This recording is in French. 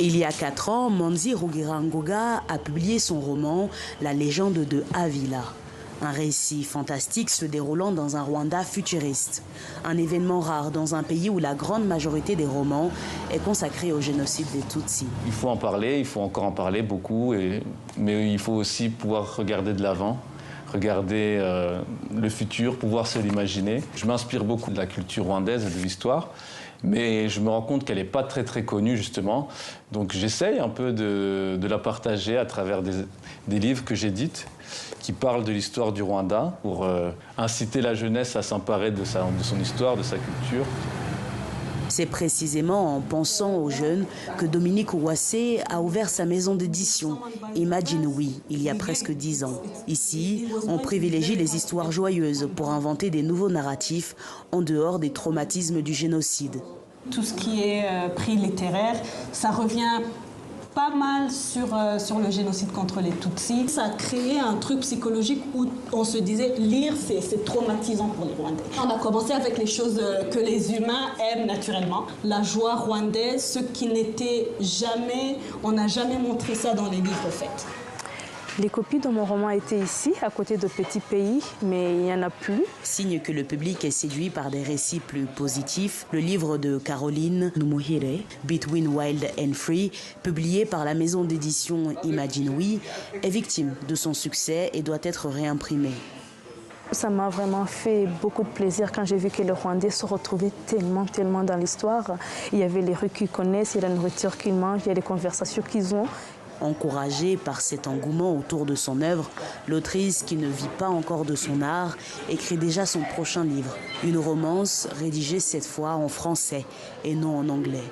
Il y a 4 ans, Manzi Rugirangoga a publié son roman « La légende de Avila ». Un récit fantastique se déroulant dans un Rwanda futuriste. Un événement rare dans un pays où la grande majorité des romans est consacrée au génocide des Tutsis. Il faut en parler, il faut encore en parler beaucoup, mais il faut aussi pouvoir regarder de l'avant, regarder le futur, pouvoir se l'imaginer. Je m'inspire beaucoup de la culture rwandaise et de l'histoire, mais je me rends compte qu'elle n'est pas très connue justement. Donc j'essaye un peu de la partager à travers des livres que j'édite, qui parlent de l'histoire du Rwanda, pour inciter la jeunesse à s'emparer de son histoire, de sa culture. C'est précisément en pensant aux jeunes que Dominique Ouassé a ouvert sa maison d'édition, Imagine We, il y a presque 10 ans. Ici, on privilégie les histoires joyeuses pour inventer des nouveaux narratifs en dehors des traumatismes du génocide. Tout ce qui est prix littéraire, ça revient pas mal sur le génocide contre les Tutsis. Ça a créé un truc psychologique où on se disait lire c'est traumatisant pour les Rwandais. On a commencé avec les choses que les humains aiment naturellement. La joie rwandaise, ce qui n'était jamais, on n'a jamais montré ça dans les livres faits. Les copies de mon roman étaient ici, à côté de petits pays, mais il n'y en a plus. Signe que le public est séduit par des récits plus positifs, le livre de Caroline Numuhire, Between Wild and Free, publié par la maison d'édition Imagine We, est victime de son succès et doit être réimprimé. Ça m'a vraiment fait beaucoup de plaisir quand j'ai vu que les Rwandais se retrouvaient tellement dans l'histoire. Il y avait les rues qu'ils connaissent, il y a la nourriture qu'ils mangent, il y a les conversations qu'ils ont. Encouragée par cet engouement autour de son œuvre, l'autrice, qui ne vit pas encore de son art, écrit déjà son prochain livre. Une romance rédigée cette fois en français et non en anglais.